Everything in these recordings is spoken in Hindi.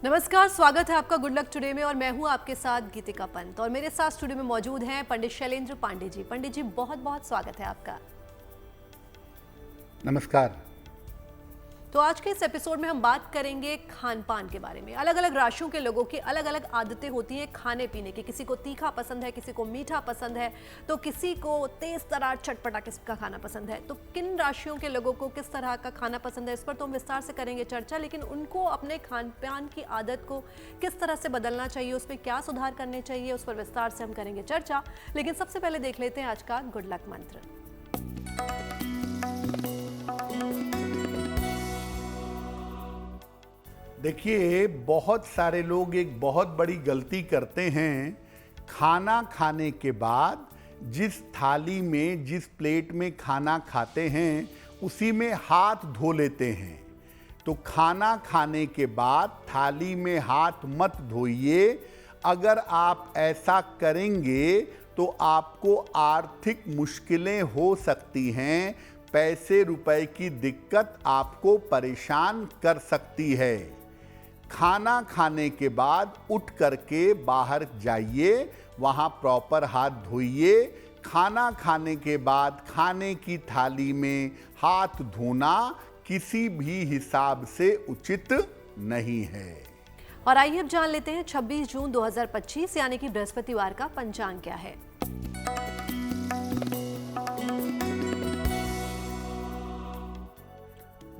नमस्कार, स्वागत है आपका गुड लक टुडे में और मैं हूं आपके साथ गीतिका पंत और मेरे साथ स्टूडियो में मौजूद हैं पंडित शैलेंद्र पांडे जी। पंडित जी, बहुत बहुत स्वागत है आपका। नमस्कार। तो आज के इस एपिसोड में हम बात करेंगे खान पान के बारे में। अलग अलग राशियों के लोगों की अलग अलग आदतें होती हैं खाने पीने की। किसी को तीखा पसंद है, किसी को मीठा पसंद है, तो किसी को तेज तरार चटपटा किस्म का खाना पसंद है। तो किन राशियों के लोगों को किस तरह का खाना पसंद है, इस पर तो हम विस्तार से करेंगे चर्चा। लेकिन उनको अपने खान पान की आदत को किस तरह से बदलना चाहिए, उसमें क्या सुधार करने चाहिए, उस पर विस्तार से हम करेंगे चर्चा। लेकिन सबसे पहले देख लेते हैं आज का गुड लक मंत्र। देखिए, बहुत सारे लोग एक बहुत बड़ी गलती करते हैं। खाना खाने के बाद जिस थाली में, जिस प्लेट में खाना खाते हैं, उसी में हाथ धो लेते हैं। तो खाना खाने के बाद थाली में हाथ मत धोइए। अगर आप ऐसा करेंगे तो आपको आर्थिक मुश्किलें हो सकती हैं। पैसे रुपए की दिक्कत आपको परेशान कर सकती है। खाना खाने के बाद उठ करके बाहर जाइए, वहाँ प्रॉपर हाथ धोइए। खाना खाने के बाद खाने की थाली में हाथ धोना किसी भी हिसाब से उचित नहीं है। और आइए अब जान लेते हैं 26 जून 2025 यानी कि बृहस्पतिवार का पंचांग क्या है।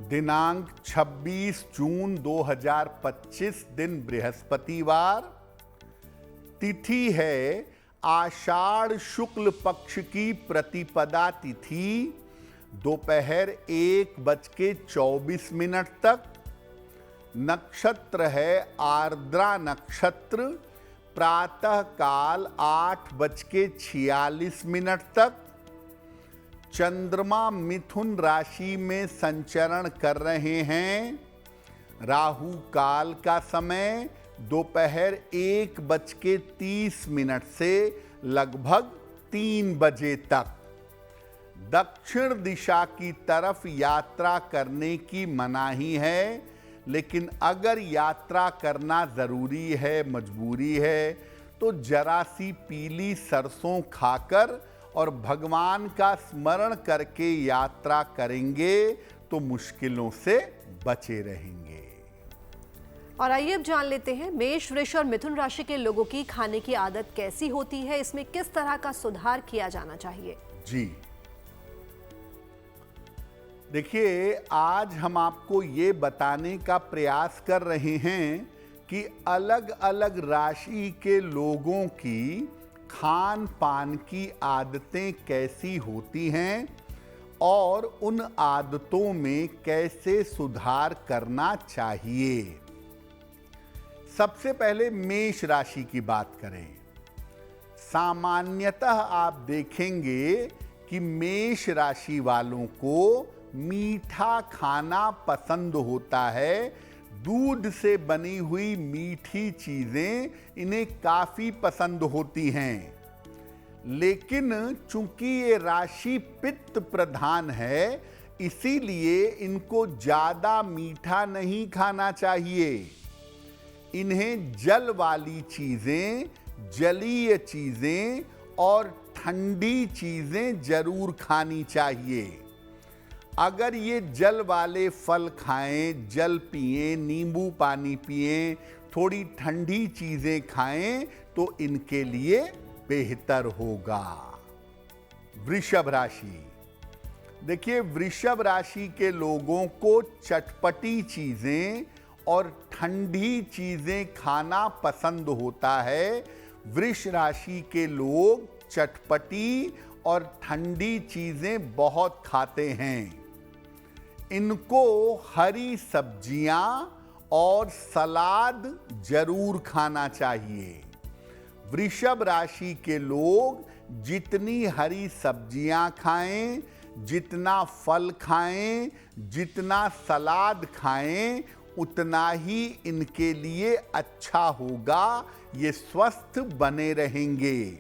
दिनांक 26 जून 2025, दिन बृहस्पतिवार। तिथि है आषाढ़ शुक्ल पक्ष की प्रतिपदा तिथि, दोपहर 1:24 तक। नक्षत्र है आर्द्रा नक्षत्र, प्रातः काल 8:46 तक। चंद्रमा मिथुन राशि में संचरण कर रहे हैं। राहु काल का समय दोपहर 1:30 से लगभग 3 बजे तक। दक्षिण दिशा की तरफ यात्रा करने की मनाही है, लेकिन अगर यात्रा करना ज़रूरी है, मजबूरी है, तो जरा सी पीली सरसों खाकर और भगवान का स्मरण करके यात्रा करेंगे तो मुश्किलों से बचे रहेंगे। और आइए अब जान लेते हैं मेष, वृष और मिथुन राशि के लोगों की खाने की आदत कैसी होती है, इसमें किस तरह का सुधार किया जाना चाहिए। जी देखिए, आज हम आपको ये बताने का प्रयास कर रहे हैं कि अलग अलग राशि के लोगों की खान पान की आदतें कैसी होती हैं और उन आदतों में कैसे सुधार करना चाहिए। सबसे पहले मेष राशि की बात करें। सामान्यतः आप देखेंगे कि मेष राशि वालों को मीठा खाना पसंद होता है। दूध से बनी हुई मीठी चीजें इन्हें काफी पसंद होती हैं। लेकिन चूंकि ये राशि पित्त प्रधान है, इसीलिए इनको ज्यादा मीठा नहीं खाना चाहिए। इन्हें जल वाली चीजें, जलीय चीजें और ठंडी चीजें जरूर खानी चाहिए। अगर ये जल वाले फल खाएं, जल पिएं, नींबू पानी पिएं, थोड़ी ठंडी चीजें खाएं तो इनके लिए बेहतर होगा। वृषभ राशि। देखिए, वृषभ राशि के लोगों को चटपटी चीजें और ठंडी चीजें खाना पसंद होता है। वृष राशि के लोग चटपटी और ठंडी चीजें बहुत खाते हैं। इनको हरी सब्जियां और सलाद जरूर खाना चाहिए। वृषभ राशि के लोग जितनी हरी सब्जियां खाएं, जितना फल खाएं, जितना सलाद खाएं, उतना ही इनके लिए अच्छा होगा। ये स्वस्थ बने रहेंगे।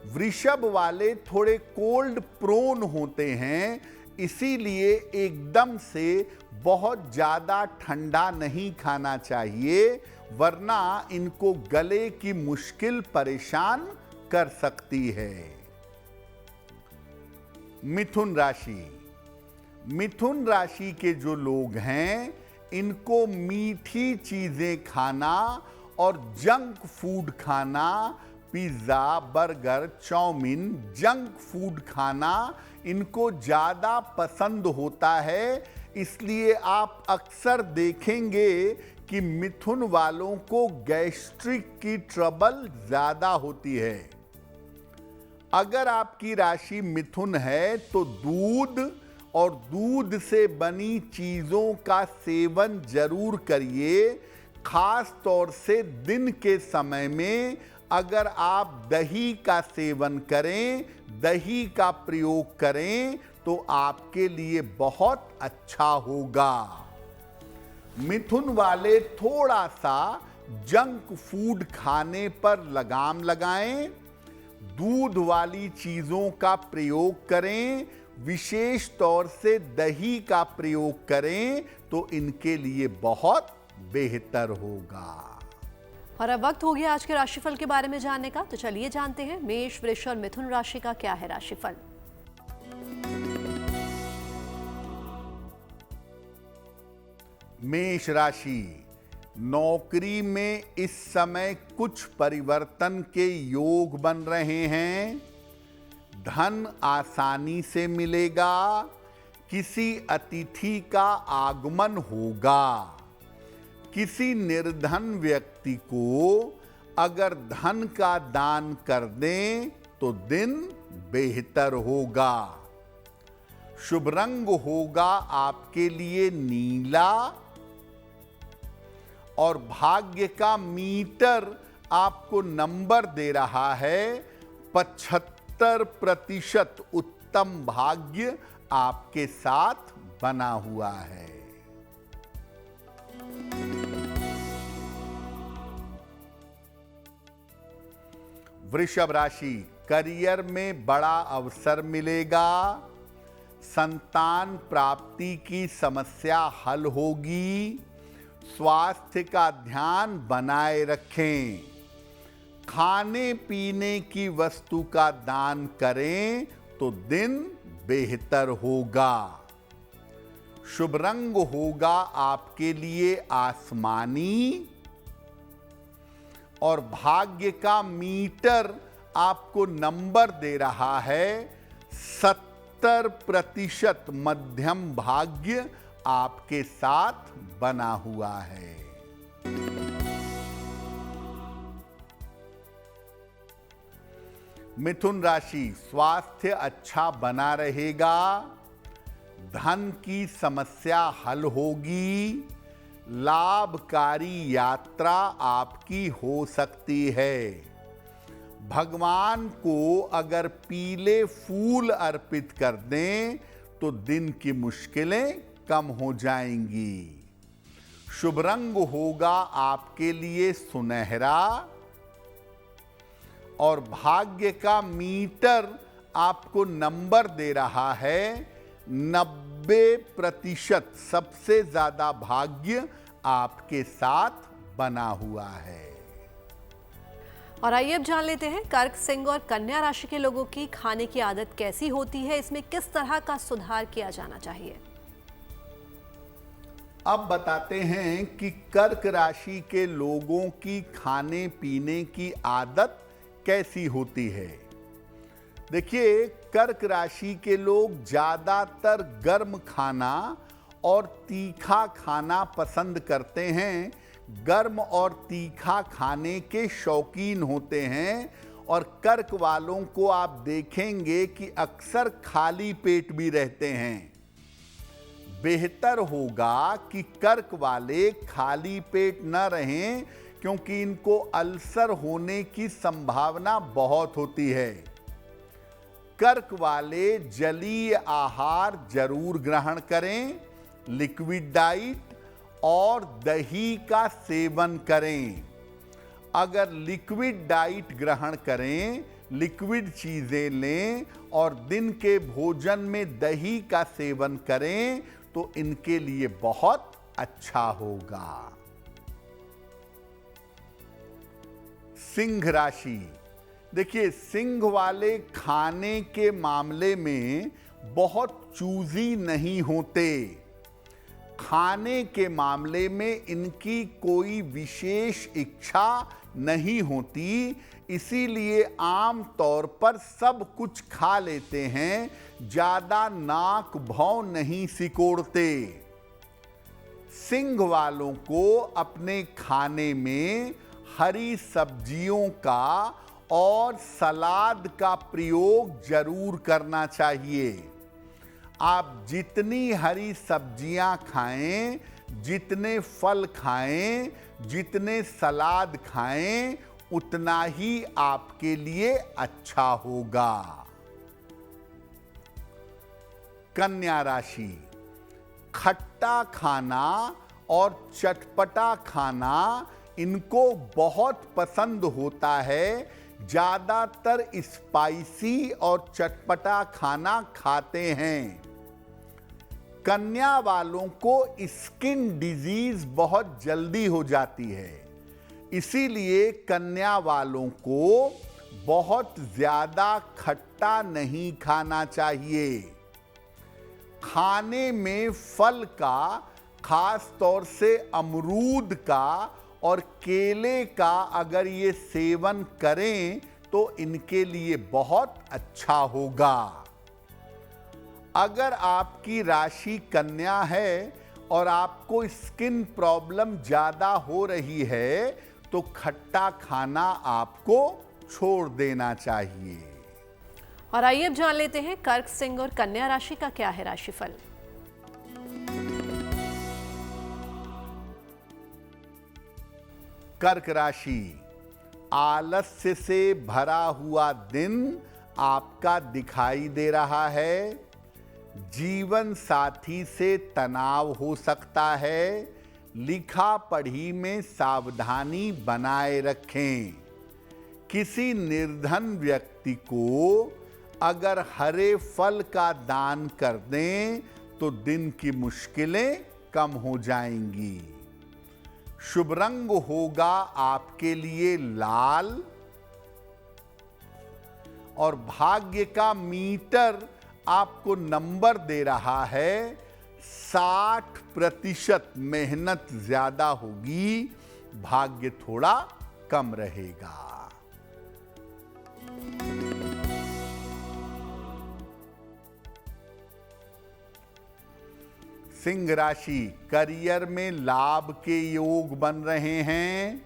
वृषभ वाले थोड़े कोल्ड प्रोन होते हैं, इसीलिए एकदम से बहुत ज़्यादा ठंडा नहीं खाना चाहिए, वरना इनको गले की मुश्किल परेशान कर सकती है। मिथुन राशि। मिथुन राशि के जो लोग हैं, इनको मीठी चीज़ें खाना और जंक फूड खाना, pizza, burger, chowmein, junk food खाना इनको ज़्यादा पसंद होता है। इसलिए आप अक्सर देखेंगे कि मिथुन वालों को गैस्ट्रिक की ट्रबल ज़्यादा होती है। अगर आपकी राशि मिथुन है तो दूध और दूध से बनी चीज़ों का सेवन जरूर करिए। खास तौर से दिन के समय में अगर आप दही का सेवन करें, दही का प्रयोग करें तो आपके लिए बहुत अच्छा होगा। मिथुन वाले थोड़ा सा जंक फूड खाने पर लगाम लगाएं, दूध वाली चीज़ों का प्रयोग करें, विशेष तौर से दही का प्रयोग करें तो इनके लिए बहुत बेहतर होगा। और अब वक्त हो गया आज के राशिफल के बारे में जानने का, तो चलिए जानते हैं मेष, वृष और मिथुन राशि का क्या है राशिफल। मेष राशि। नौकरी में इस समय कुछ परिवर्तन के योग बन रहे हैं। धन आसानी से मिलेगा। किसी अतिथि का आगमन होगा। किसी निर्धन व्यक्ति को अगर धन का दान कर दें तो दिन बेहतर होगा। शुभ रंग होगा आपके लिए नीला और भाग्य का मीटर आपको नंबर दे रहा है 75% उत्तम भाग्य आपके साथ बना हुआ है। वृषभ राशि। करियर में बड़ा अवसर मिलेगा। संतान प्राप्ति की समस्या हल होगी। स्वास्थ्य का ध्यान बनाए रखें। खाने पीने की वस्तु का दान करें तो दिन बेहतर होगा। शुभ रंग होगा आपके लिए आसमानी और भाग्य का मीटर आपको नंबर दे रहा है 70% मध्यम भाग्य आपके साथ बना हुआ है। मिथुन राशि। स्वास्थ्य अच्छा बना रहेगा। धन की समस्या हल होगी। लाभकारी यात्रा आपकी हो सकती है। भगवान को अगर पीले फूल अर्पित कर दें तो दिन की मुश्किलें कम हो जाएंगी। शुभ रंग होगा आपके लिए सुनहरा और भाग्य का मीटर आपको नंबर दे रहा है 90%। सबसे ज्यादा भाग्य आपके साथ बना हुआ है। और आइए अब जान लेते हैं कर्क, सिंह और कन्या राशि के लोगों की खाने की आदत कैसी होती है, इसमें किस तरह का सुधार किया जाना चाहिए। अब बताते हैं कि कर्क राशि के लोगों की खाने पीने की आदत कैसी होती है। देखिए, कर्क राशि के लोग ज्यादातर गर्म खाना और तीखा खाना पसंद करते हैं। गर्म और तीखा खाने के शौकीन होते हैं और कर्क वालों को आप देखेंगे कि अक्सर खाली पेट भी रहते हैं। बेहतर होगा कि कर्क वाले खाली पेट न रहें, क्योंकि इनको अल्सर होने की संभावना बहुत होती है। कर्क वाले जलीय आहार जरूर ग्रहण करें, लिक्विड डाइट और दही का सेवन करें। अगर लिक्विड डाइट ग्रहण करें, लिक्विड चीजें लें और दिन के भोजन में दही का सेवन करें तो इनके लिए बहुत अच्छा होगा। सिंह राशि, देखिए सिंह वाले खाने के मामले में बहुत चूजी नहीं होते। खाने के मामले में इनकी कोई विशेष इच्छा नहीं होती, इसीलिए आम तौर पर सब कुछ खा लेते हैं, ज्यादा नाक भौं नहीं सिकोड़ते। सिंह वालों को अपने खाने में हरी सब्जियों का और सलाद का प्रयोग जरूर करना चाहिए। आप जितनी हरी सब्जियां खाएं, जितने फल खाएं, जितने सलाद खाएं, उतना ही आपके लिए अच्छा होगा। कन्या राशि, खट्टा खाना और चटपटा खाना इनको बहुत पसंद होता है। ज्यादातर स्पाइसी और चटपटा खाना खाते हैं। कन्या वालों को स्किन डिजीज बहुत जल्दी हो जाती है, इसीलिए कन्या वालों को बहुत ज्यादा खट्टा नहीं खाना चाहिए। खाने में फल का, खास तौर से अमरूद का और केले का अगर ये सेवन करें तो इनके लिए बहुत अच्छा होगा। अगर आपकी राशि कन्या है और आपको स्किन प्रॉब्लम ज्यादा हो रही है तो खट्टा खाना आपको छोड़ देना चाहिए। और आइए अब जान लेते हैं कर्क, सिंह और कन्या राशि का क्या है राशिफल। कर्क राशि, आलस्य से भरा हुआ दिन आपका दिखाई दे रहा है। जीवन साथी से तनाव हो सकता है। लिखा पढ़ी में सावधानी बनाए रखें। किसी निर्धन व्यक्ति को अगर हरे फल का दान कर दें तो दिन की मुश्किलें कम हो जाएंगी। शुभ रंग होगा आपके लिए लाल और भाग्य का मीटर आपको नंबर दे रहा है 60%। मेहनत ज्यादा होगी, भाग्य थोड़ा कम रहेगा। सिंह राशि, करियर में लाभ के योग बन रहे हैं।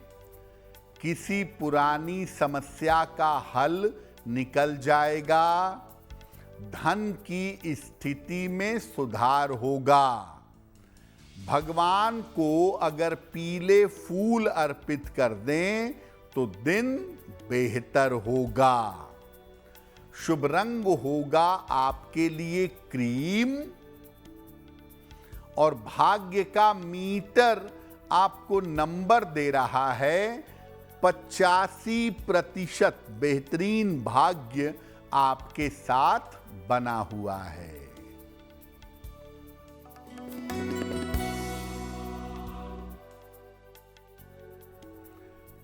किसी पुरानी समस्या का हल निकल जाएगा। धन की स्थिति में सुधार होगा। भगवान को अगर पीले फूल अर्पित कर दें तो दिन बेहतर होगा। शुभ रंग होगा आपके लिए क्रीम और भाग्य का मीटर आपको नंबर दे रहा है 85%। बेहतरीन भाग्य आपके साथ बना हुआ है।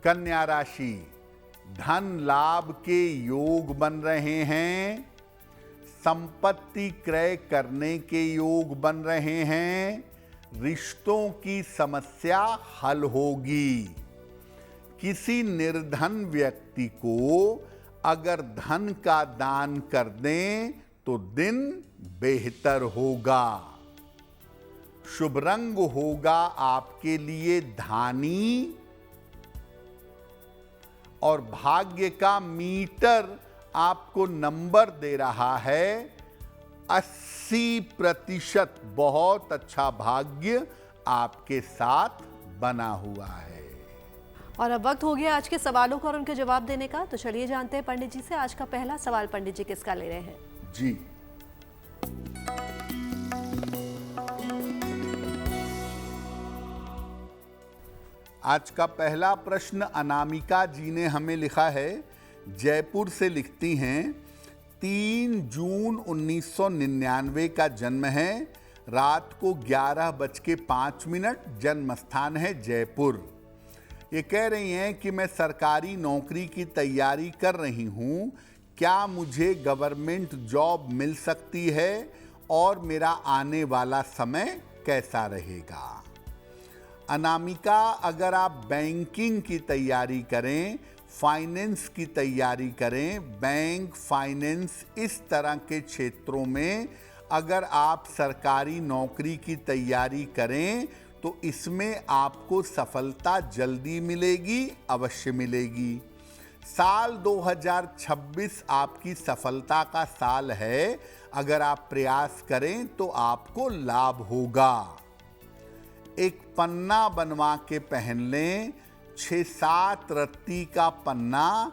कन्या राशि, धन लाभ के योग बन रहे हैं। संपत्ति क्रय करने के योग बन रहे हैं। रिश्तों की समस्या हल होगी। किसी निर्धन व्यक्ति को अगर धन का दान कर दें तो दिन बेहतर होगा। शुभ रंग होगा आपके लिए धानी और भाग्य का मीटर आपको नंबर दे रहा है 80%। बहुत अच्छा भाग्य आपके साथ बना हुआ है। और अब वक्त हो गया आज के सवालों का और उनके जवाब देने का, तो चलिए जानते हैं पंडित जी से आज का पहला सवाल पंडित जी किसका ले रहे हैं। जी, आज का पहला प्रश्न अनामिका जी ने हमें लिखा है, जयपुर से लिखती हैं, 3 जून 1999 का जन्म है, रात को 11:05, जन्म स्थान है जयपुर। ये कह रही हैं कि मैं सरकारी नौकरी की तैयारी कर रही हूँ, क्या मुझे गवर्नमेंट जॉब मिल सकती है और मेरा आने वाला समय कैसा रहेगा। अनामिका, अगर आप बैंकिंग की तैयारी करें, फाइनेंस की तैयारी करें, बैंक, फाइनेंस, इस तरह के क्षेत्रों में अगर आप सरकारी नौकरी की तैयारी करें तो इसमें आपको सफलता जल्दी मिलेगी, अवश्य मिलेगी। साल 2026 आपकी सफलता का साल है। अगर आप प्रयास करें तो आपको लाभ होगा। एक पन्ना बनवा के पहन लें, 6-7 रत्ती का पन्ना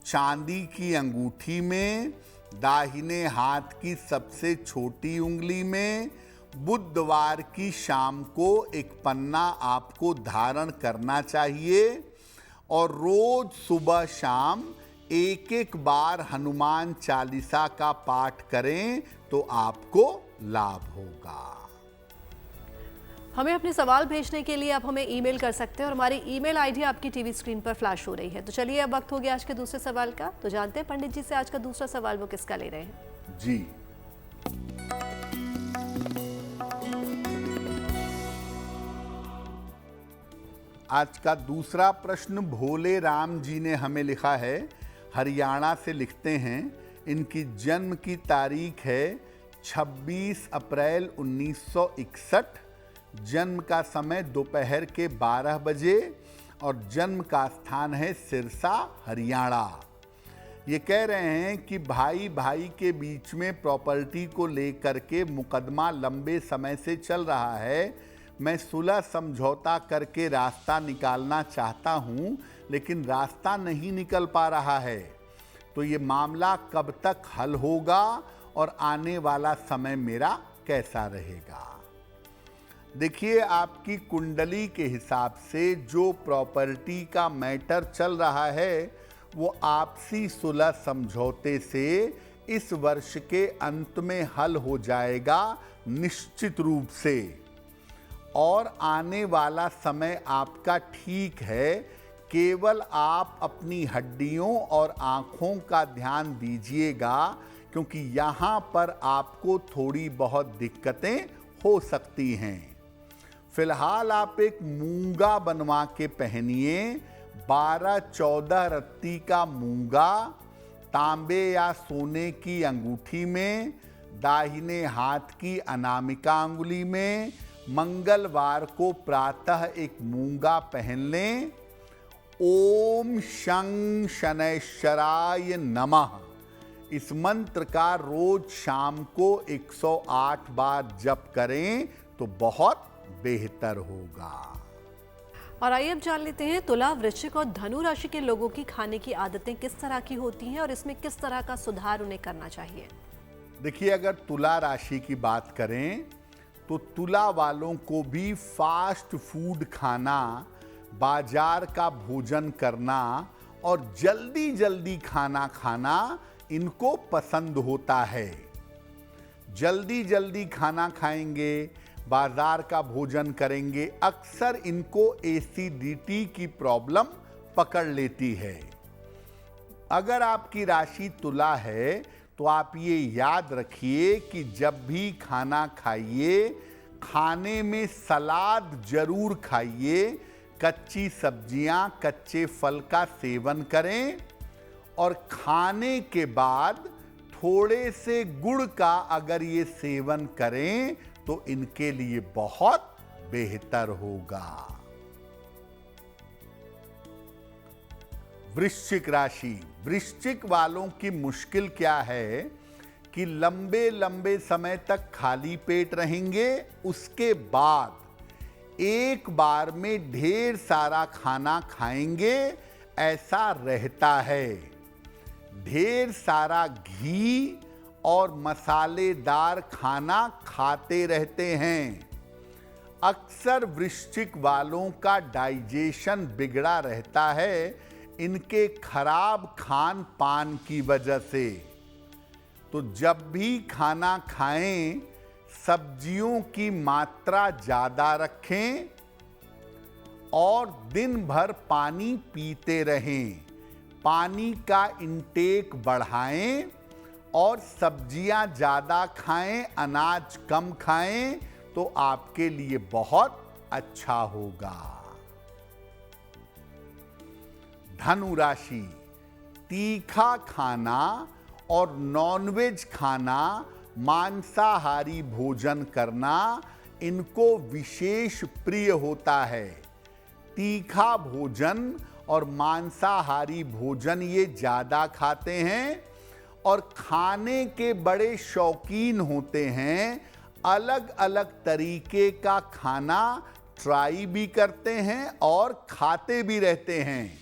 चांदी की अंगूठी में, दाहिने हाथ की सबसे छोटी उंगली में। बुधवार की शाम को एक पन्ना आपको धारण करना चाहिए और रोज सुबह शाम एक बार हनुमान चालीसा का पाठ करें तो आपको लाभ होगा। हमें अपने सवाल भेजने के लिए आप हमें ईमेल कर सकते हैं और हमारी ईमेल आईडी आपकी टीवी स्क्रीन पर फ्लैश हो रही है। तो चलिए अब वक्त हो गया आज के दूसरे सवाल का। तो जानते हैं पंडित जी से आज का दूसरा सवाल वो किसका ले रहे हैं। जी, आज का दूसरा प्रश्न भोले राम जी ने हमें लिखा है, हरियाणा से लिखते हैं, इनकी जन्म की तारीख है 26 अप्रैल 1961, जन्म का समय दोपहर के 12 बजे और जन्म का स्थान है सिरसा, हरियाणा। ये कह रहे हैं कि भाई भाई के बीच में प्रॉपर्टी को लेकर के मुकदमा लंबे समय से चल रहा है। मैं सुलह समझौता करके रास्ता निकालना चाहता हूँ, लेकिन रास्ता नहीं निकल पा रहा है। तो ये मामला कब तक हल होगा और आने वाला समय मेरा कैसा रहेगा। देखिए, आपकी कुंडली के हिसाब से जो प्रॉपर्टी का मैटर चल रहा है वो आपसी सुलह समझौते से इस वर्ष के अंत में हल हो जाएगा निश्चित रूप से। और आने वाला समय आपका ठीक है, केवल आप अपनी हड्डियों और आँखों का ध्यान दीजिएगा, क्योंकि यहाँ पर आपको थोड़ी बहुत दिक्कतें हो सकती हैं। फिलहाल आप एक मूंगा बनवा के पहनिए, 12-14 रत्ती का मूंगा, तांबे या सोने की अंगूठी में, दाहिने हाथ की अनामिका अंगुली में। मंगलवार को प्रातः एक मूंगा पहन लें। ओम शं शनैश्चराय नमः, इस मंत्र का रोज शाम को 108 बार जप करें तो बहुत बेहतर होगा। और आइए अब जान लेते हैं तुला, वृश्चिक और धनु राशि के लोगों की खाने की आदतें किस तरह की होती हैं और इसमें किस तरह का सुधार उन्हें करना चाहिए। देखिए, अगर तुला राशि की बात करें तो तुला वालों को भी फास्ट फूड खाना, बाजार का भोजन करना और जल्दी जल्दी खाना खाना इनको पसंद होता है। जल्दी जल्दी खाना खाएंगे, बाजार का भोजन करेंगे, अक्सर इनको एसिडिटी की प्रॉब्लम पकड़ लेती है। अगर आपकी राशि तुला है तो आप ये याद रखिए कि जब भी खाना खाइए, खाने में सलाद जरूर खाइए, कच्ची सब्जियां, कच्चे फल का सेवन करें और खाने के बाद थोड़े से गुड़ का अगर ये सेवन करें तो इनके लिए बहुत बेहतर होगा। वृश्चिक राशि, वृश्चिक वालों की मुश्किल क्या है कि लंबे लंबे समय तक खाली पेट रहेंगे, उसके बाद एक बार में ढेर सारा खाना खाएंगे, ऐसा रहता है। ढेर सारा घी और मसालेदार खाना खाते रहते हैं। अक्सर वृश्चिक वालों का डाइजेशन बिगड़ा रहता है इनके खराब खान पान की वजह से। तो जब भी खाना खाएं, सब्जियों की मात्रा ज़्यादा रखें और दिन भर पानी पीते रहें। पानी का इंटेक बढ़ाएं और सब्जियां ज़्यादा खाएं, अनाज कम खाएं, तो आपके लिए बहुत अच्छा होगा। धनु राशि, तीखा खाना और नॉनवेज खाना, मांसाहारी भोजन करना इनको विशेष प्रिय होता है। तीखा भोजन और मांसाहारी भोजन ये ज़्यादा खाते हैं और खाने के बड़े शौकीन होते हैं। अलग अलग तरीके का खाना ट्राई भी करते हैं और खाते भी रहते हैं।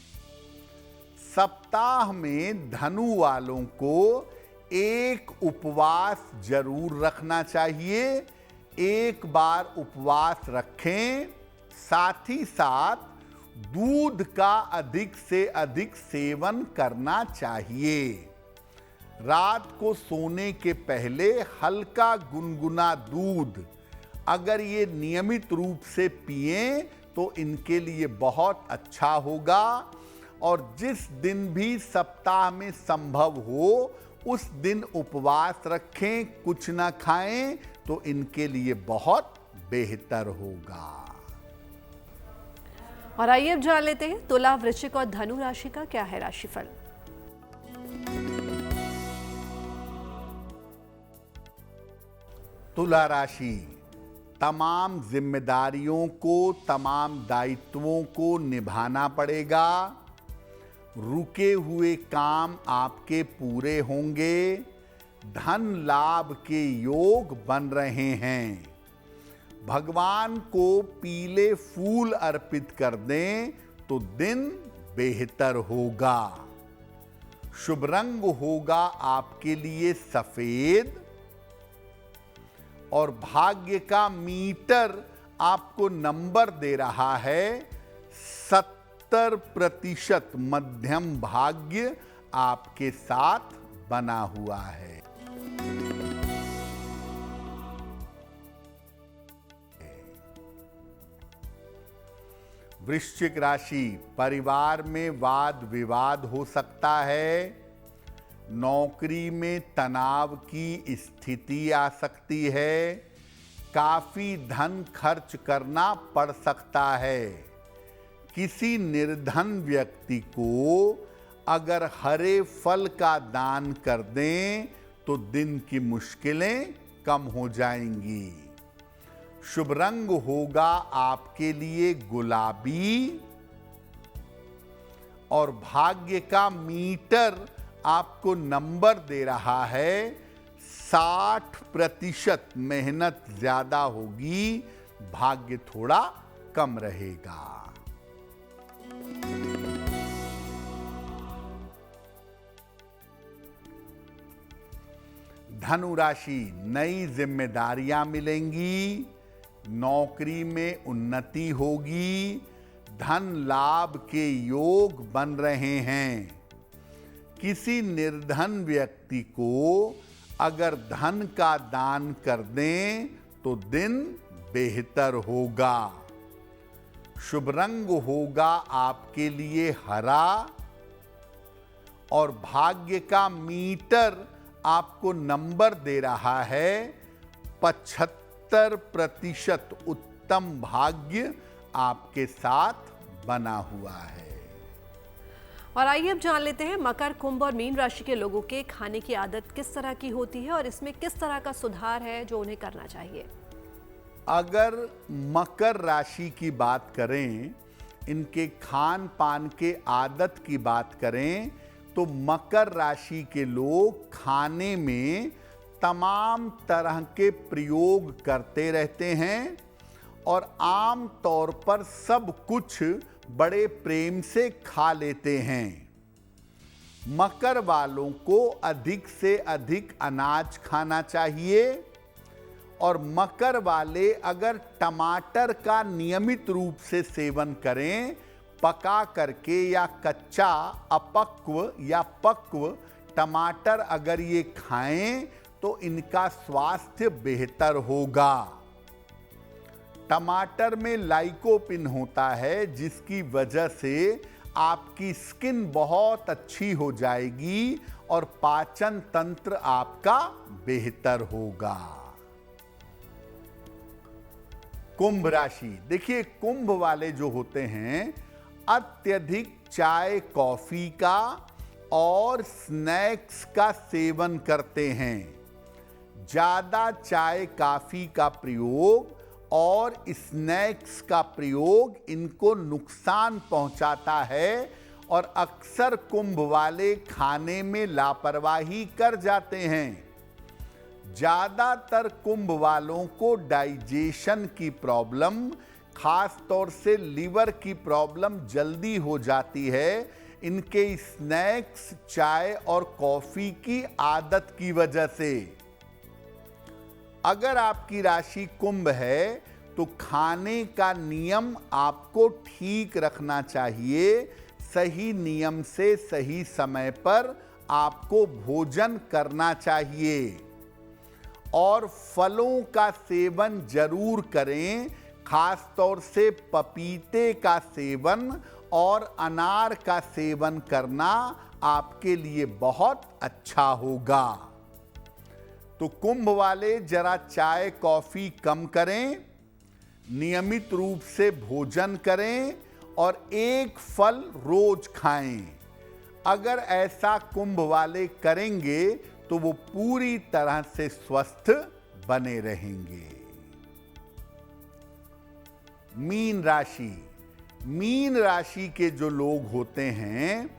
सप्ताह में धनु वालों को एक उपवास जरूर रखना चाहिए। एक बार उपवास रखें, साथ ही साथ दूध का अधिक से अधिक सेवन करना चाहिए। रात को सोने के पहले हल्का गुनगुना दूध अगर ये नियमित रूप से पिएं तो इनके लिए बहुत अच्छा होगा। और जिस दिन भी सप्ताह में संभव हो उस दिन उपवास रखें, कुछ ना खाएं, तो इनके लिए बहुत बेहतर होगा। और आइए अब जान लेते हैं तुला, वृश्चिक और धनु राशि का क्या है राशिफल। तुला राशि, तमाम जिम्मेदारियों को, तमाम दायित्वों को निभाना पड़ेगा। रुके हुए काम आपके पूरे होंगे। धन लाभ के योग बन रहे हैं। भगवान को पीले फूल अर्पित कर दें तो दिन बेहतर होगा। शुभ रंग होगा आपके लिए सफेद और भाग्य का मीटर आपको नंबर दे रहा है 70% मध्यम भाग्य आपके साथ बना हुआ है। वृश्चिक राशि, परिवार में वाद विवाद हो सकता है। नौकरी में तनाव की स्थिति आ सकती है। काफी धन खर्च करना पड़ सकता है। किसी निर्धन व्यक्ति को अगर हरे फल का दान कर दें तो दिन की मुश्किलें कम हो जाएंगी। शुभ रंग होगा आपके लिए गुलाबी और भाग्य का मीटर आपको नंबर दे रहा है 60%। मेहनत ज्यादा होगी, भाग्य थोड़ा कम रहेगा। धनु राशि, नई जिम्मेदारियां मिलेंगी। नौकरी में उन्नति होगी। धन लाभ के योग बन रहे हैं। किसी निर्धन व्यक्ति को अगर धन का दान कर दें तो दिन बेहतर होगा। शुभ रंग होगा आपके लिए हरा और भाग्य का मीटर आपको नंबर दे रहा है 75%। उत्तम भाग्य आपके साथ बना हुआ है। और आइए अब जान लेते हैं मकर, कुंभ और मीन राशि के लोगों के खाने की आदत किस तरह की होती है और इसमें किस तरह का सुधार है जो उन्हें करना चाहिए। अगर मकर राशि की बात करें, इनके खान पान के आदत की बात करें तो मकर राशि के लोग खाने में तमाम तरह के प्रयोग करते रहते हैं और आम तौर पर सब कुछ बड़े प्रेम से खा लेते हैं। मकर वालों को अधिक से अधिक अनाज खाना चाहिए और मकर वाले अगर टमाटर का नियमित रूप से सेवन करें, पका करके या कच्चा, अपक्व या पक्व टमाटर अगर ये खाएं तो इनका स्वास्थ्य बेहतर होगा। टमाटर में लाइकोपिन होता है, जिसकी वजह से आपकी स्किन बहुत अच्छी हो जाएगी और पाचन तंत्र आपका बेहतर होगा। कुंभ राशि, देखिए कुंभ वाले जो होते हैं अत्यधिक चाय कॉफी का और स्नैक्स का सेवन करते हैं। ज्यादा चाय कॉफी का प्रयोग और स्नैक्स का प्रयोग इनको नुकसान पहुंचाता है और अक्सर कुंभ वाले खाने में लापरवाही कर जाते हैं। ज्यादातर कुंभ वालों को डाइजेशन की प्रॉब्लम, खास तौर से लीवर की प्रॉब्लम जल्दी हो जाती है इनके स्नैक्स, चाय और कॉफी की आदत की वजह से। अगर आपकी राशि कुंभ है तो खाने का नियम आपको ठीक रखना चाहिए। सही नियम से सही समय पर आपको भोजन करना चाहिए और फलों का सेवन जरूर करें, खास तौर से पपीते का सेवन और अनार का सेवन करना आपके लिए बहुत अच्छा होगा। तो कुंभ वाले जरा चाय कॉफी कम करें, नियमित रूप से भोजन करें और एक फल रोज खाएं। अगर ऐसा कुंभ वाले करेंगे तो वो पूरी तरह से स्वस्थ बने रहेंगे। मीन राशि, मीन राशि के जो लोग होते हैं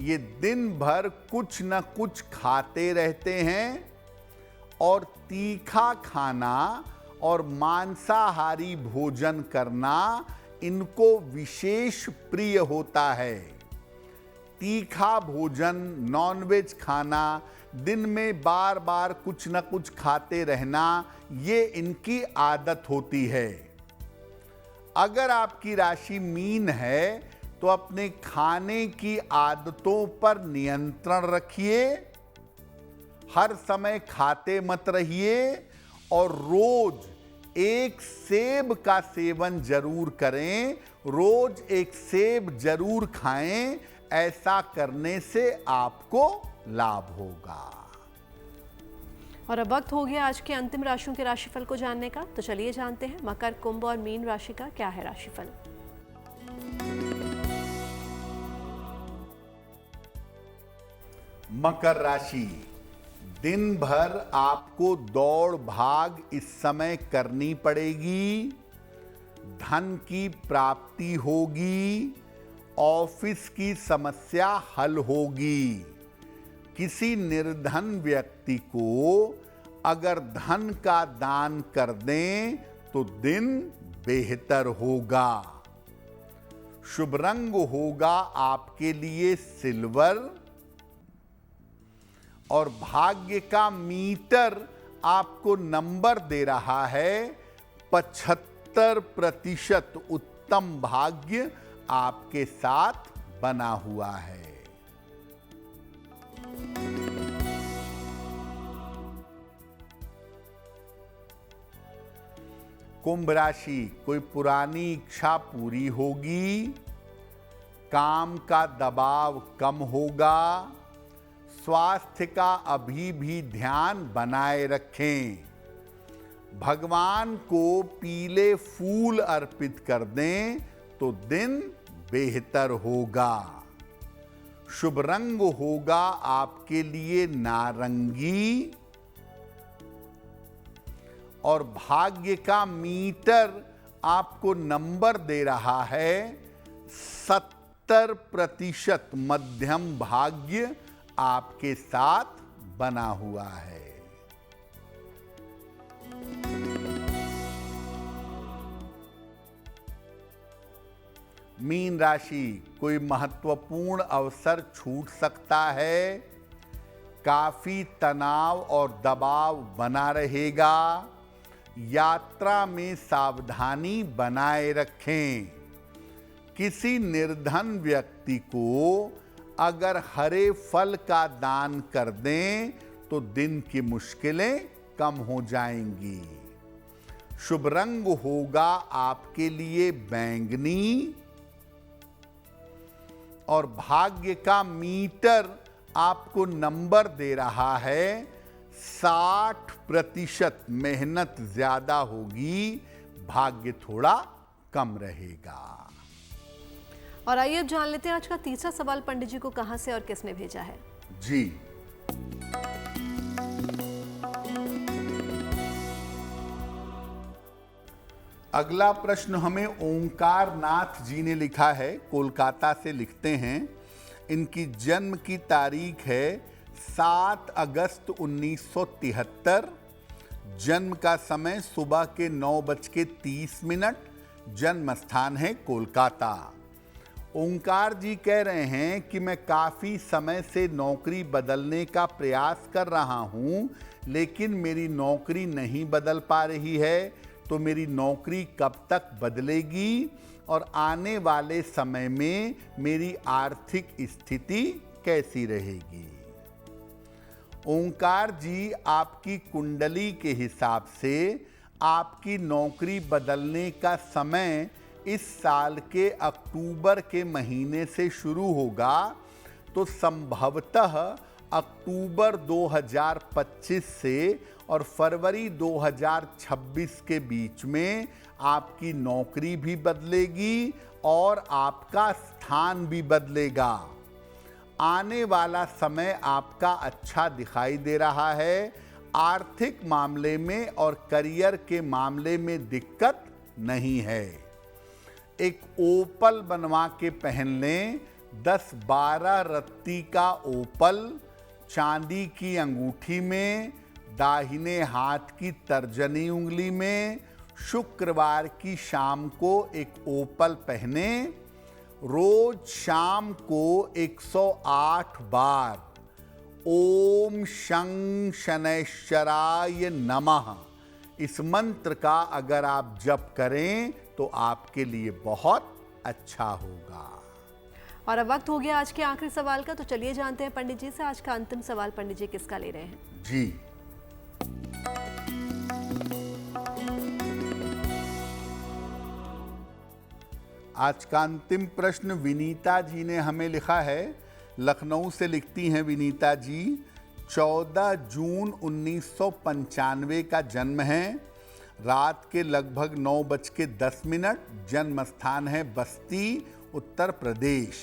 ये दिन भर कुछ न कुछ खाते रहते हैं और तीखा खाना और मांसाहारी भोजन करना इनको विशेष प्रिय होता है। तीखा भोजन, नॉनवेज खाना, दिन में बार बार कुछ न कुछ खाते रहना, ये इनकी आदत होती है। अगर आपकी राशि मीन है तो अपने खाने की आदतों पर नियंत्रण रखिए, हर समय खाते मत रहिए और रोज एक सेब का सेवन जरूर करें, रोज एक सेब जरूर खाएं। ऐसा करने से आपको लाभ होगा। और अब वक्त हो गया आज के अंतिम राशियों के राशिफल को जानने का, तो चलिए जानते हैं मकर, कुंभ और मीन राशि का क्या है राशिफल। मकर राशि, दिन भर आपको दौड़ भाग इस समय करनी पड़ेगी। धन की प्राप्ति होगी, ऑफिस की समस्या हल होगी। किसी निर्धन व्यक्ति को अगर धन का दान कर दें तो दिन बेहतर होगा। शुभ रंग होगा आपके लिए सिल्वर और भाग्य का मीटर आपको नंबर दे रहा है 75% उत्तम भाग्य आपके साथ बना हुआ है। कुंभ राशि, कोई पुरानी इच्छा पूरी होगी, काम का दबाव कम होगा, स्वास्थ्य का अभी भी ध्यान बनाए रखें। भगवान को पीले फूल अर्पित कर दें तो दिन बेहतर होगा। शुभ रंग होगा आपके लिए नारंगी और भाग्य का मीटर आपको नंबर दे रहा है 70% मध्यम भाग्य आपके साथ बना हुआ है। मीन राशि, कोई महत्वपूर्ण अवसर छूट सकता है, काफी तनाव और दबाव बना रहेगा, यात्रा में सावधानी बनाए रखें। किसी निर्धन व्यक्ति को अगर हरे फल का दान कर दें तो दिन की मुश्किलें कम हो जाएंगी। शुभ रंग होगा आपके लिए बैंगनी और भाग्य का मीटर आपको नंबर दे रहा है 60%। मेहनत ज्यादा होगी, भाग्य थोड़ा कम रहेगा। और आइए अब जान लेते हैं आज का तीसरा सवाल पंडित जी को कहां से और किसने भेजा है। जी, अगला प्रश्न हमें ओंकार नाथ जी ने लिखा है, कोलकाता से लिखते हैं। इनकी जन्म की तारीख है 7 अगस्त 1973। जन्म का समय सुबह के 9:30। जन्म स्थान है कोलकाता। ओंकार जी कह रहे हैं कि मैं काफ़ी समय से नौकरी बदलने का प्रयास कर रहा हूं, लेकिन मेरी नौकरी नहीं बदल पा रही है। तो मेरी नौकरी कब तक बदलेगी और आने वाले समय में मेरी आर्थिक स्थिति कैसी रहेगी? ओंकार जी, आपकी कुंडली के हिसाब से आपकी नौकरी बदलने का समय इस साल के अक्टूबर के महीने से शुरू होगा। तो संभवतः अक्टूबर 2025 से और फरवरी 2026 के बीच में आपकी नौकरी भी बदलेगी और आपका स्थान भी बदलेगा। आने वाला समय आपका अच्छा दिखाई दे रहा है। आर्थिक मामले में और करियर के मामले में दिक्कत नहीं है। एक ओपल बनवा के पहन लें। 10-12 रत्ती का ओपल चांदी की अंगूठी में, दाहिने हाथ की तर्जनी उंगली में। शुक्रवार की शाम को एक ओपल पहने। रोज शाम को 108 बार ओम शं शनैश्चराय नमः इस मंत्र का अगर आप जप करें तो आपके लिए बहुत अच्छा होगा। और अब वक्त हो गया आज के आखिरी सवाल का, तो चलिए जानते हैं पंडित जी से आज का अंतिम सवाल पंडित जी किसका ले रहे हैं। जी, आज का अंतिम प्रश्न विनीता जी ने हमें लिखा है। लखनऊ से लिखती हैं विनीता जी। 14 जून 1995 का जन्म है। रात के लगभग 9:10। जन्म स्थान है बस्ती, उत्तर प्रदेश।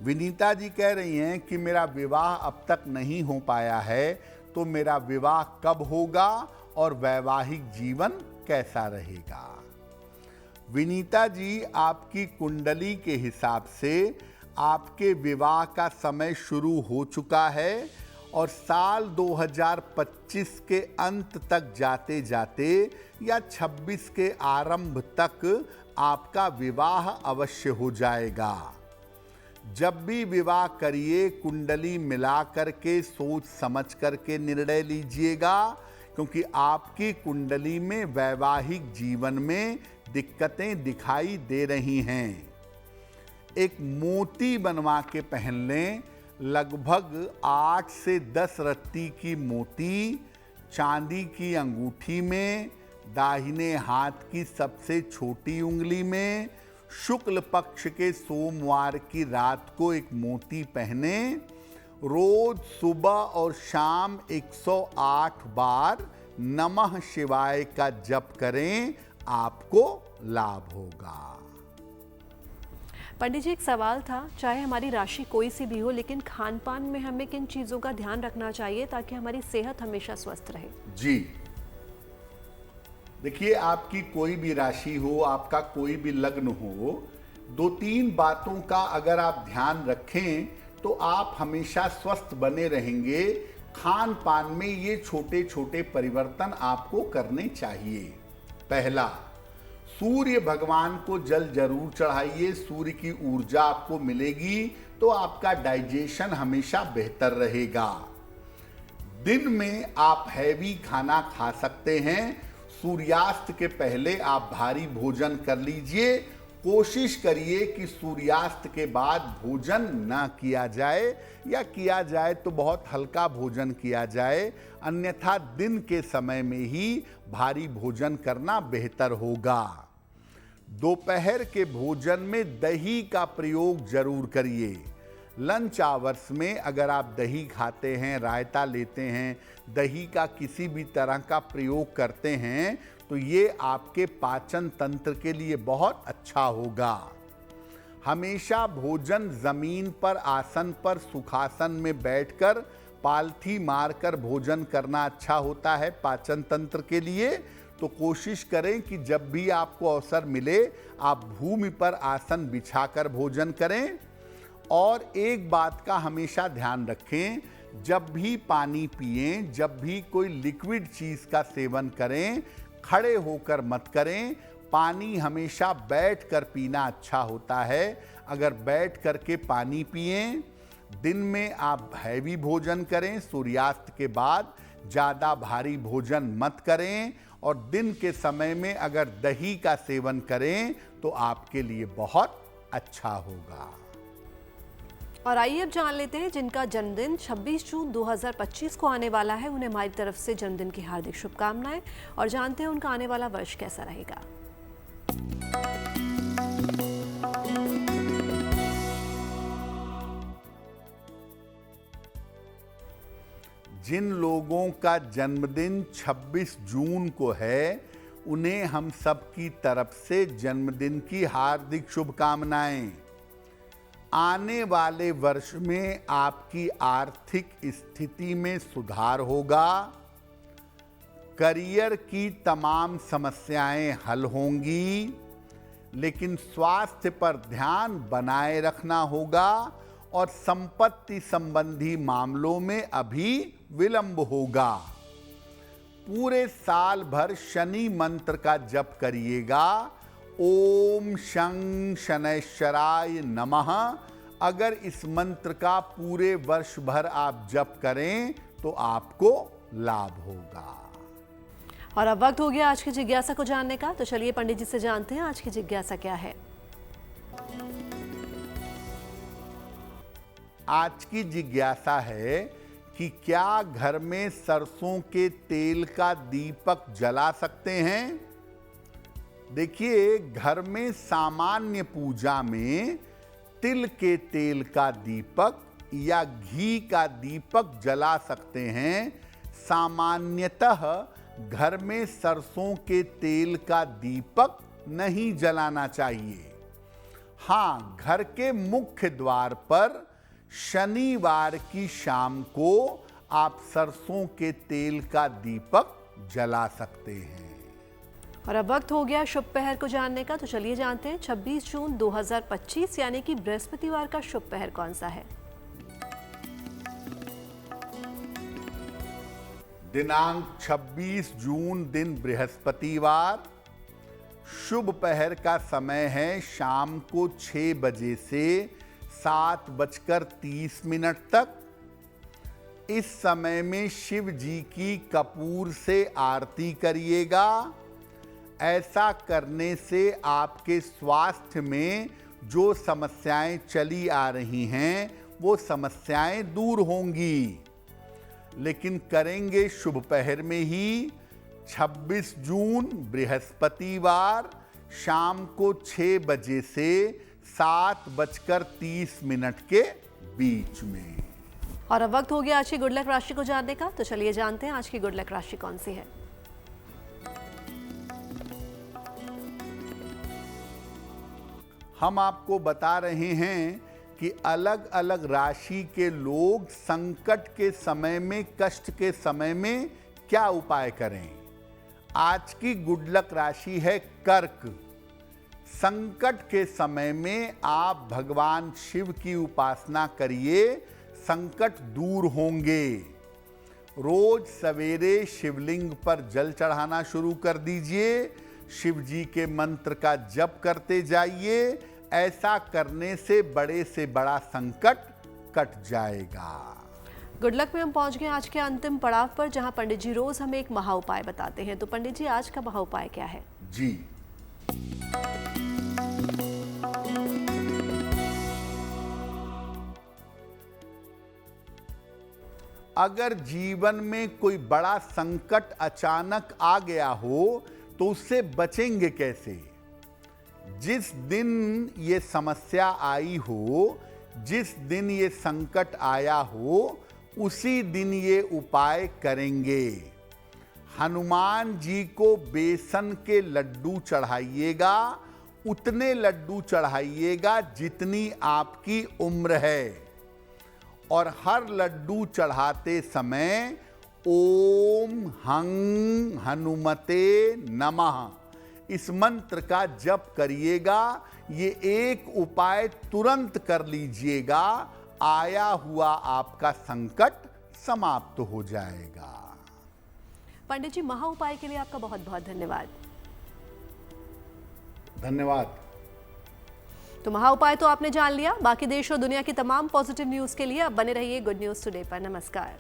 विनीता जी कह रही हैं कि मेरा विवाह अब तक नहीं हो पाया है, तो मेरा विवाह कब होगा और वैवाहिक जीवन कैसा रहेगा? विनीता जी, आपकी कुंडली के हिसाब से आपके विवाह का समय शुरू हो चुका है और साल 2025 के अंत तक जाते जाते या 26 के आरंभ तक आपका विवाह अवश्य हो जाएगा। जब भी विवाह करिए कुंडली मिला करके सोच समझ करके निर्णय लीजिएगा, क्योंकि आपकी कुंडली में वैवाहिक जीवन में दिक्कतें दिखाई दे रही हैं। एक मोती बनवा के पहन लें। लगभग 8 से 10 रत्ती की मोती चांदी की अंगूठी में, दाहिने हाथ की सबसे छोटी उंगली में। शुक्ल पक्ष के सोमवार की रात को एक मोती पहने। रोज सुबह और शाम 108 बार नमः शिवाय का जप करें, आपको लाभ होगा। पंडित जी, एक सवाल था, चाहे हमारी राशि कोई सी भी हो, लेकिन खान पान में हमें किन चीज़ों का ध्यान रखना चाहिए ताकि हमारी सेहत हमेशा स्वस्थ रहे? जी, देखिए, आपकी कोई भी राशि हो, आपका कोई भी लग्न हो, 2-3 बातों का अगर आप ध्यान रखें तो आप हमेशा स्वस्थ बने रहेंगे। खान पान में ये छोटे छोटे परिवर्तन आपको करने चाहिए। पहला, सूर्य भगवान को जल जरूर चढ़ाइए। सूर्य की ऊर्जा आपको मिलेगी तो आपका डाइजेशन हमेशा बेहतर रहेगा। दिन में आप हैवी खाना खा सकते हैं। सूर्यास्त के पहले आप भारी भोजन कर लीजिए। कोशिश करिए कि सूर्यास्त के बाद भोजन ना किया जाए, या किया जाए तो बहुत हल्का भोजन किया जाए, अन्यथा दिन के समय में ही भारी भोजन करना बेहतर होगा। दोपहर के भोजन में दही का प्रयोग जरूर करिए। लंच आवर्स में अगर आप दही खाते हैं, रायता लेते हैं, दही का किसी भी तरह का प्रयोग करते हैं, तो ये आपके पाचन तंत्र के लिए बहुत अच्छा होगा। हमेशा भोजन जमीन पर, आसन पर, सुखासन में बैठकर पालथी मारकर भोजन करना अच्छा होता है पाचन तंत्र के लिए। तो कोशिश करें कि जब भी आपको अवसर मिले आप भूमि पर आसन बिछाकर भोजन करें। और एक बात का हमेशा ध्यान रखें, जब भी पानी पिएं, जब भी कोई लिक्विड चीज़ का सेवन करें, खड़े होकर मत करें। पानी हमेशा बैठकर पीना अच्छा होता है। अगर बैठ करके पानी पिएं, दिन में आप हैवी भोजन करें, सूर्यास्त के बाद ज़्यादा भारी भोजन मत करें, और दिन के समय में अगर दही का सेवन करें तो आपके लिए बहुत अच्छा होगा। और आइए अब जान लेते हैं जिनका जन्मदिन 26 जून 2025 को आने वाला है, उन्हें हमारी तरफ से जन्मदिन की हार्दिक शुभकामनाएं, और जानते हैं उनका आने वाला वर्ष कैसा रहेगा। जिन लोगों का जन्मदिन 26 जून को है, उन्हें हम सब की तरफ से जन्मदिन की हार्दिक शुभकामनाएं। आने वाले वर्ष में आपकी आर्थिक स्थिति में सुधार होगा। करियर की तमाम समस्याएं हल होंगी, लेकिन स्वास्थ्य पर ध्यान बनाए रखना होगा, और संपत्ति संबंधी मामलों में अभी विलंब होगा। पूरे साल भर शनि मंत्र का जप करिएगा, ओम शं शनैश्चराय नमः। अगर इस मंत्र का पूरे वर्ष भर आप जप करें तो आपको लाभ होगा। और अब वक्त हो गया आज की जिज्ञासा को जानने का, तो चलिए पंडित जी से जानते हैं आज की जिज्ञासा क्या है। आज की जिज्ञासा है कि क्या घर में सरसों के तेल का दीपक जला सकते हैं? देखिए, घर में सामान्य पूजा में तिल के तेल का दीपक या घी का दीपक जला सकते हैं। सामान्यतः घर में सरसों के तेल का दीपक नहीं जलाना चाहिए। हाँ, घर के मुख्य द्वार पर शनिवार की शाम को आप सरसों के तेल का दीपक जला सकते हैं। और अब वक्त हो गया शुभ पहर को जानने का, तो चलिए जानते हैं 26 जून 2025 यानी कि बृहस्पतिवार का शुभ पहर कौन सा है। दिनांक 26 जून दिन बृहस्पतिवार। शुभ पहर का समय है शाम को 6 बजे से 7:30 तक। इस समय में शिव जी की कपूर से आरती करिएगा। ऐसा करने से आपके स्वास्थ्य में जो समस्याएं चली आ रही हैं वो समस्याएं दूर होंगी। लेकिन करेंगे शुभ पहर में ही। 26 जून बृहस्पतिवार शाम को 6 बजे से 7:30 के बीच में। और अब वक्त हो गया आज की गुड लक राशि को जानने का, तो चलिए जानते हैं आज की गुड लक राशि कौन सी है। हम आपको बता रहे हैं कि अलग अलग राशि के लोग संकट के समय में, कष्ट के समय में क्या उपाय करें। आज की गुड लक राशि है कर्क। संकट के समय में आप भगवान शिव की उपासना करिए, संकट दूर होंगे। रोज सवेरे शिवलिंग पर जल चढ़ाना शुरू कर दीजिए। शिव जी के मंत्र का जप करते जाइए। ऐसा करने से बड़ा संकट कट जाएगा। गुड लक में हम पहुंच गए आज के अंतिम पड़ाव पर, जहां पंडित जी रोज हमें एक महा उपाय बताते हैं। तो पंडित जी, आज का महा उपाय क्या है? जी, अगर जीवन में कोई बड़ा संकट अचानक आ गया हो तो उससे बचेंगे कैसे? जिस दिन ये समस्या आई हो, जिस दिन ये संकट आया हो, उसी दिन ये उपाय करेंगे। हनुमान जी को बेसन के लड्डू चढ़ाइएगा, उतने लड्डू चढ़ाइएगा जितनी आपकी उम्र है, और हर लड्डू चढ़ाते समय ओम हं हनुमते नमः इस मंत्र का जप करिएगा। ये एक उपाय तुरंत कर लीजिएगा, आया हुआ आपका संकट समाप्त हो जाएगा। पंडित जी, महा उपाय के लिए आपका बहुत बहुत धन्यवाद। धन्यवाद। तो महा उपाय तो आपने जान लिया। बाकी देश और दुनिया की तमाम पॉजिटिव न्यूज के लिए आप बने रहिए गुड न्यूज टुडे पर। नमस्कार।